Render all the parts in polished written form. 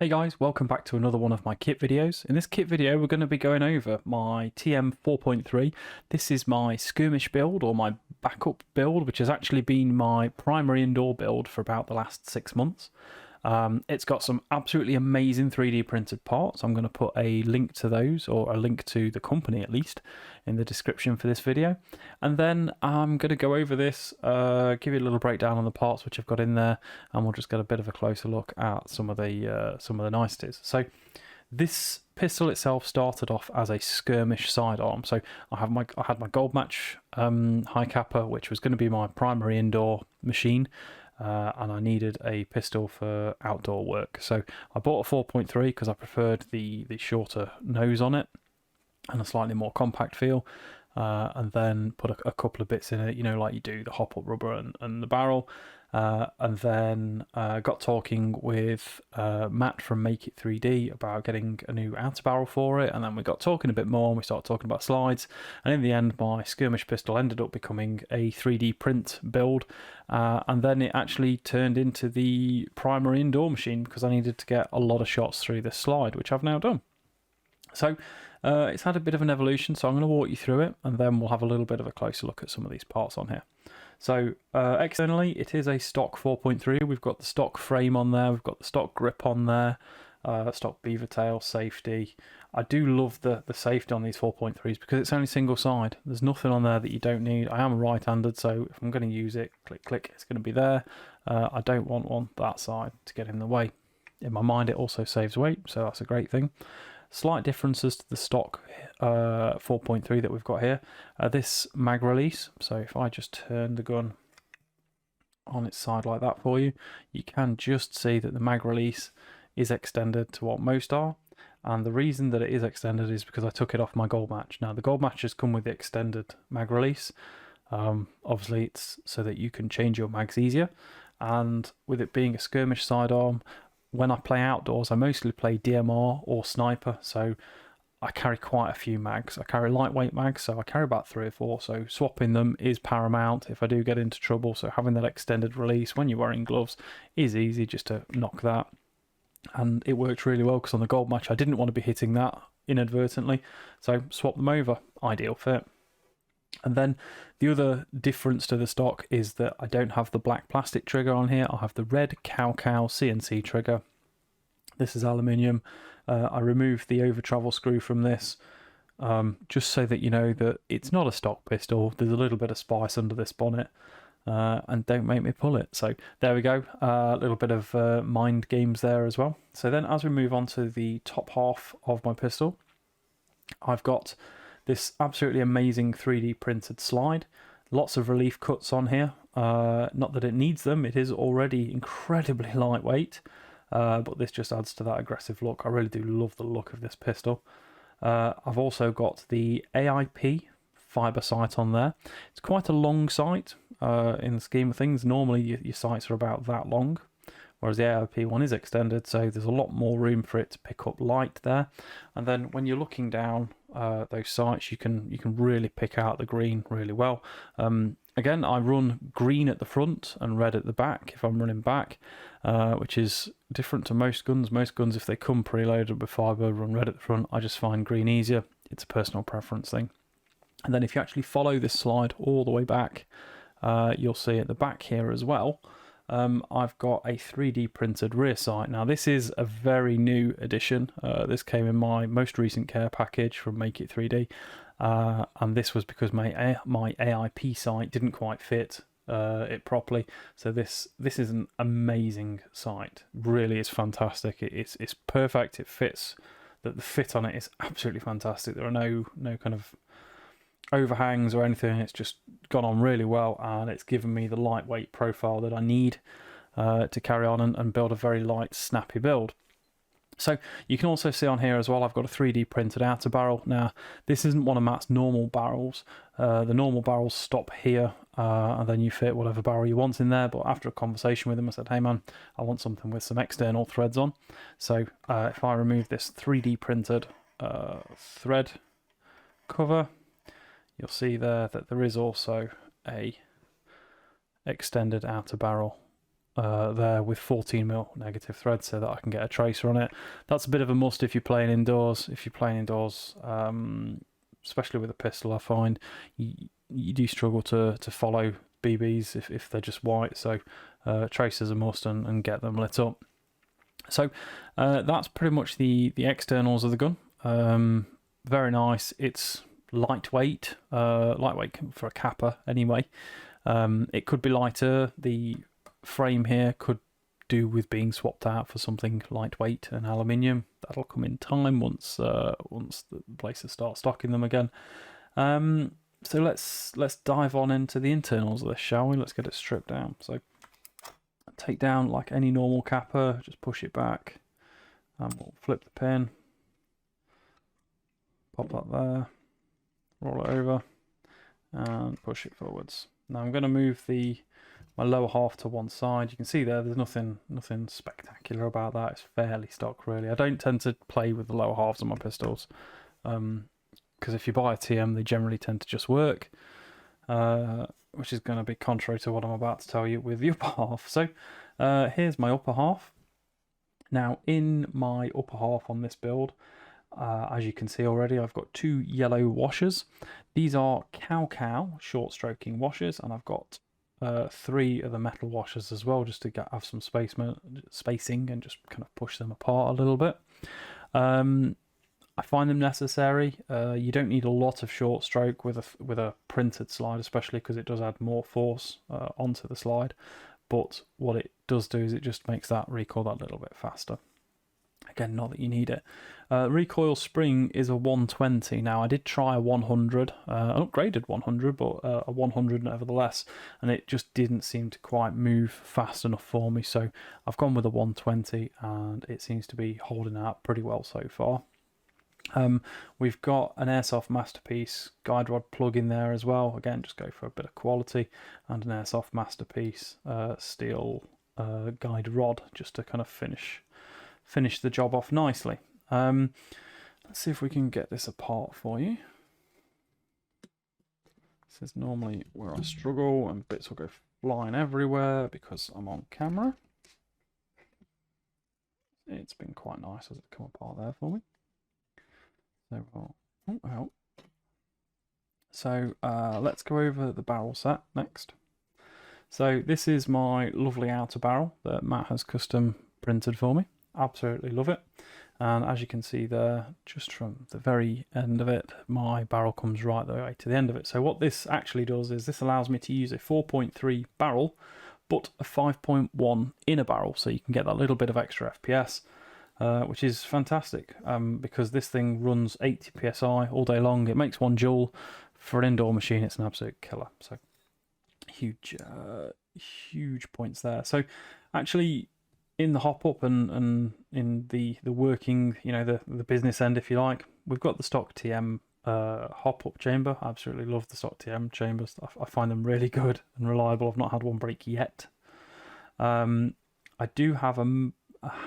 Hey guys, welcome back to another one of my kit videos. In this kit video we're going to be going over my TM 4.3. This is my skirmish build, or my backup build, which has actually been my primary indoor build for about the last 6 months. It's got some absolutely amazing 3D printed parts. I'm going to put a link to those, or a link to the company at least, in the description for this video. And then I'm going to go over this, give you a little breakdown on the parts which I've got in there, and we'll just get a bit of a closer look at some of the niceties. So this pistol itself started off as a skirmish sidearm. So I had my gold match high Capa, which was going to be my primary indoor machine. And I needed a pistol for outdoor work. So I bought a 4.3 because I preferred the shorter nose on it and a slightly more compact feel. And then put a couple of bits in it, you know, like you do the hop-up rubber and the barrel. And then got talking with Matt from Make It 3D about getting a new outer barrel for it, and then we got talking a bit more and we started talking about slides, and in the end my skirmish pistol ended up becoming a 3D print build, and then it actually turned into the primary indoor machine because I needed to get a lot of shots through this slide, which I've now done. So it's had a bit of an evolution, so I'm going to walk you through it and then we'll have a little bit of a closer look at some of these parts on here. So externally it is a stock 4.3. We've got the stock frame on there, we've got the stock grip on there, stock beaver tail, safety. I do love the safety on these 4.3s because it's only single side. There's nothing on there that you don't need. I am right-handed, so if I'm going to use it, click click, it's going to be there. I don't want one that side to get in the way. In my mind it also saves weight, so that's a great thing. Slight differences to the stock 4.3 that we've got here. This mag release, so if I just turn the gun on its side like that for you, you can just see that the mag release is extended to what most are. And the reason that it is extended is because I took it off my gold match. Now the gold matches come with the extended mag release. Obviously it's so that you can change your mags easier, and with it being a skirmish sidearm, when I play outdoors, I mostly play DMR or sniper, so I carry quite a few mags. I carry lightweight mags, so I carry about 3 or 4, so swapping them is paramount if I do get into trouble. So having that extended release when you're wearing gloves is easy just to knock that. And it works really well because on the gold match I didn't want to be hitting that inadvertently, so swap them over, ideal fit. And then the other difference to the stock is that I don't have the black plastic trigger on here. I have the red cow CNC trigger. This is aluminium. I removed the over travel screw from this just so that you know that it's not a stock pistol. There's a little bit of spice under this bonnet, and don't make me pull it. So there we go, a little bit of mind games there as well. So then as we move on to the top half of my pistol, I've got this absolutely amazing 3D printed slide. Lots of relief cuts on here. Not that it needs them, it is already incredibly lightweight, but this just adds to that aggressive look. I really do love the look of this pistol. I've also got the Aip Fiber Sight on there. It's quite a long sight in the scheme of things. Normally your sights are about that long, whereas the Aip one is extended, so there's a lot more room for it to pick up light there. And then when you're looking down those sights, you can really pick out the green really well. Again, I run green at the front and red at the back if I'm running back, which is different to most guns. Most guns, if they come preloaded with fibre, run red at the front. I just find green easier. It's a personal preference thing. And then if you actually follow this slide all the way back, you'll see at the back here as well, I've got a 3D printed rear sight. Now this is a very new addition. This came in my most recent care package from Make It 3D, and this was because my Aip sight didn't quite fit it properly. So this is an amazing sight. Really is fantastic. It's perfect. It fits. The fit on it is absolutely fantastic. There are no kind of overhangs or anything. It's just gone on really well, and it's given me the lightweight profile that I need to carry on and build a very light, snappy build. So you can also see on here as well, I've got a 3D printed outer barrel. Now this isn't one of Matt's normal barrels. The normal barrels stop here, and then you fit whatever barrel you want in there. But after a conversation with him, I said, hey man, I want something with some external threads on. So if I remove this 3D printed thread cover, you'll see there that there is also a extended outer barrel there with 14mm negative thread so that I can get a tracer on it. That's a bit of a must if you're playing indoors. If you're playing indoors, especially with a pistol, I find you do struggle to follow BBs if they're just white. So tracers are a must, and get them lit up. So that's pretty much the externals of the gun. Very nice. It's lightweight for a Capa anyway. It could be lighter. The frame here could do with being swapped out for something lightweight and aluminium. That'll come in time once the places start stocking them again. So let's dive on into the internals of this, shall we? Let's get it stripped down. So take down like any normal Capa, just push it back, and we'll flip the pin, pop that there, roll it over, and push it forwards. Now I'm going to move my lower half to one side. You can see there's nothing spectacular about that. It's fairly stock, really. I don't tend to play with the lower halves of my pistols, because if you buy a TM, they generally tend to just work, which is going to be contrary to what I'm about to tell you with the upper half. So here's my upper half. Now in my upper half on this build, as you can see already, I've got 2 yellow washers. These are cow short stroking washers, and I've got 3 of the metal washers as well, just to have some spacing and just kind of push them apart a little bit. I find them necessary. You don't need a lot of short stroke with a printed slide, especially because it does add more force onto the slide. But what it does do is it just makes that recoil that little bit faster. Again, not that you need it. Recoil Spring is a 120. Now, I did try a 100, an upgraded 100, but a 100 nevertheless, and it just didn't seem to quite move fast enough for me. So I've gone with a 120, and it seems to be holding out pretty well so far. We've got an Airsoft Masterpiece guide rod plug in there as well. Again, just go for a bit of quality, and an Airsoft Masterpiece steel guide rod just to kind of finish the job off nicely. Let's see if we can get this apart for you. This is normally where I struggle, and bits will go flying everywhere because I'm on camera. It's been quite nice as it come apart there for me. So let's go over the barrel set next. So this is my lovely outer barrel that Matt has custom printed for me. Absolutely love it. And as you can see there, just from the very end of it, my barrel comes right the way to the end of it. So what this actually does is this allows me to use a 4.3 barrel, but a 5.1 inner barrel, so you can get that little bit of extra FPS, which is fantastic, because this thing runs 80 psi all day long. It makes 1 joule. For an indoor machine, it's an absolute killer. So huge points there. So actually, in the hop up and in the working, the business end, if you like, we've got the stock TM hop up chamber. I absolutely love the stock TM chambers. I find them really good and reliable. I've not had one break yet. I do have a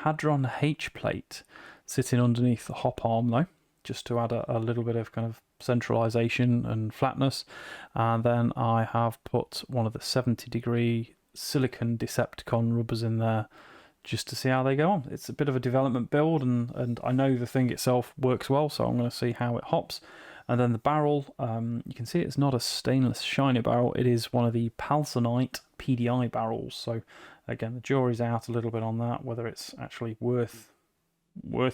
Hadron H plate sitting underneath the hop arm though, just to add a little bit of kind of centralization and flatness. And then I have put one of the 70-degree silicon Decepticon rubbers in there, just to see how they go on. It's a bit of a development build, and I know the thing itself works well, so I'm going to see how it hops. And then the barrel, you can see it's not a stainless shiny barrel. It is one of the Palsonite PDI barrels. So again, the jury's out a little bit on that, whether it's actually worth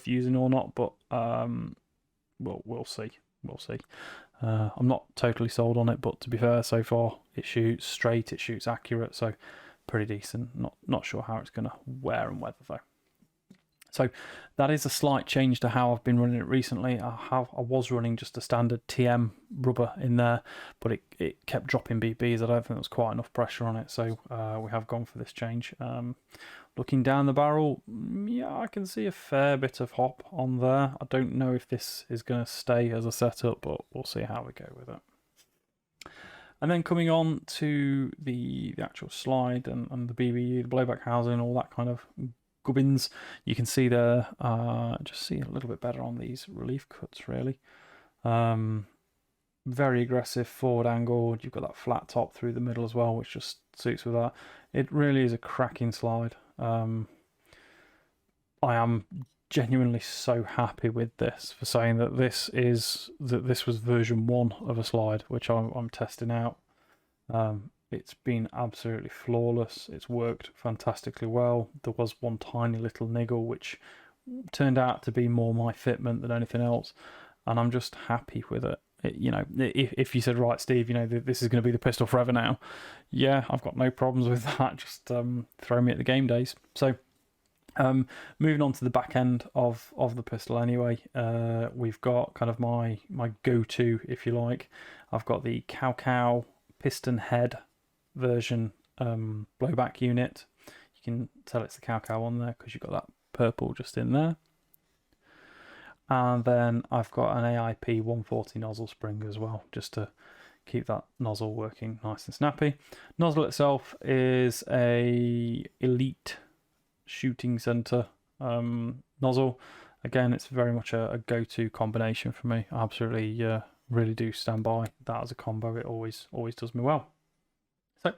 using or not, but we'll see. I'm not totally sold on it, but to be fair, so far it shoots straight, it shoots accurate, so pretty decent. Not sure how it's going to wear and weather though. So that is a slight change to how I've been running it recently. I was running just a standard TM rubber in there, but it kept dropping BBs. I don't think there was quite enough pressure on it, so we have gone for this change. Looking down the barrel, yeah, I can see a fair bit of hop on there. I don't know if this is going to stay as a setup, but we'll see how we go with it. And then coming on to the actual slide and the BBU, the blowback housing, all that kind of gubbins, you can see there, just see a little bit better on these relief cuts really. Very aggressive forward angled. You've got that flat top through the middle as well, which just suits with that. It really is a cracking slide. I am genuinely so happy with this, for saying that this was version 1 of a slide which I'm testing out. It's been absolutely flawless. It's worked fantastically well. There was one tiny little niggle which turned out to be more my fitment than anything else, and I'm just happy with it. You know, if you said, right, Steve, you know, this is going to be the pistol forever now, yeah, I've got no problems with that. Just throw me at the game days. So moving on to the back end of the pistol anyway, we've got kind of my go-to, if you like. I've got the Cow piston head version blowback unit. You can tell it's the Cow on there because you've got that purple just in there. And then I've got an AIP 140 nozzle spring as well, just to keep that nozzle working nice and snappy. Nozzle itself is a Elite shooting center nozzle. Again, it's very much a go-to combination for me. I absolutely really do stand by that as a combo. It always does me well. So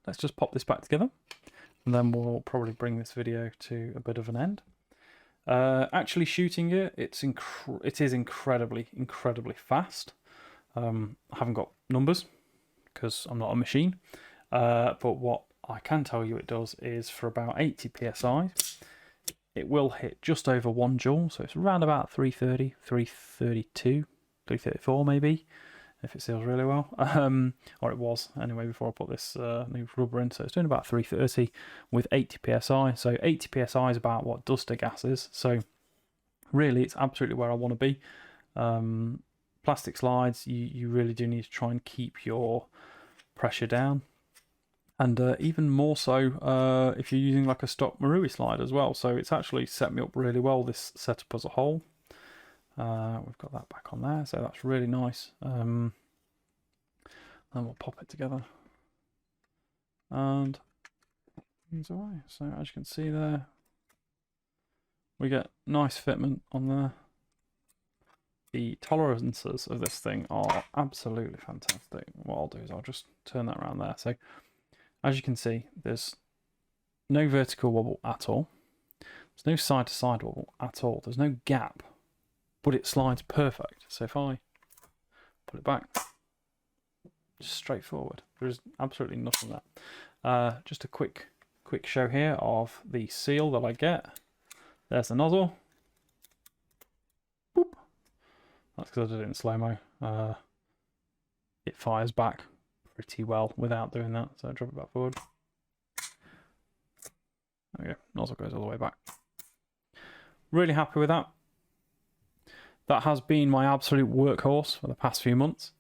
let's just pop this back together, and then we'll probably bring this video to a bit of an end. Actually shooting it, it is incredibly fast. I haven't got numbers because I'm not a machine, but what I can tell you it does is, for about 80 psi, it will hit just over 1 joule, so it's around about 330, 332, 334 maybe, if it seals really well, or it was anyway before I put this new rubber in. So it's doing about 330 with 80 psi. So 80 psi is about what duster gas is. So really, it's absolutely where I want to be. Plastic slides, you really do need to try and keep your pressure down, and even more so if you're using like a stock Marui slide as well. So it's actually set me up really well, this setup as a whole. We've got that back on there, so that's really nice. Then we'll pop it together, and it's away. So as you can see there, we get nice fitment on there. The tolerances of this thing are absolutely fantastic. What I'll do is I'll just turn that around there. So as you can see, there's no vertical wobble at all. There's no side-to-side wobble at all. There's no gap, but it slides perfect. So if I put it back, just straightforward. There's absolutely nothing there. Just a quick show here of the seal that I get. There's the nozzle. Boop. That's because I did it in slow-mo. It fires back pretty well without doing that, so I drop it back forward. There we go. Nozzle goes all the way back. Really happy with that. That has been my absolute workhorse for the past few months,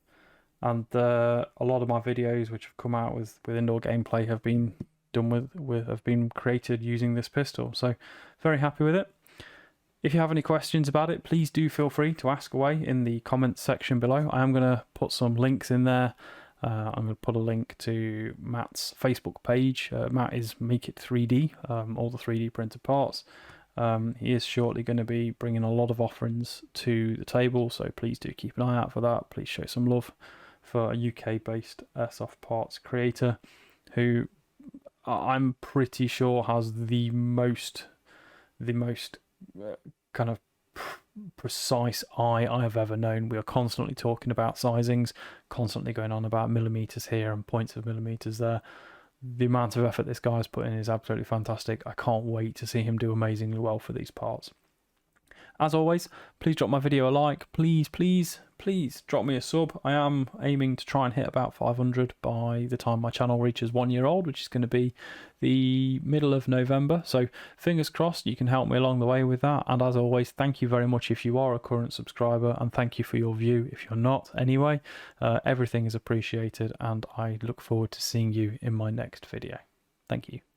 and a lot of my videos which have come out with indoor gameplay have been done have been created using this pistol. So very happy with it. If you have any questions about it, please do feel free to ask away in the comments section below. I am going to put some links in there. I'm going to put a link to Matt's Facebook page. Matt is Make It 3D, all the 3D printed parts. He is shortly going to be bringing a lot of offerings to the table, so please do keep an eye out for that. Please show some love for a UK-based airsoft parts creator who I'm pretty sure has the most kind of precise eye I have ever known. We are constantly talking about sizings, constantly going on about millimeters here and points of millimeters there. The amount of effort this guy's put in is absolutely fantastic. I can't wait to see him do amazingly well for these parts. As always, please drop my video a like. Please drop me a sub. I am aiming to try and hit about 500 by the time my channel reaches 1 year old, which is going to be the middle of November. So fingers crossed you can help me along the way with that. And as always, thank you very much if you are a current subscriber, and thank you for your view if you're not anyway. Everything is appreciated, and I look forward to seeing you in my next video. Thank you.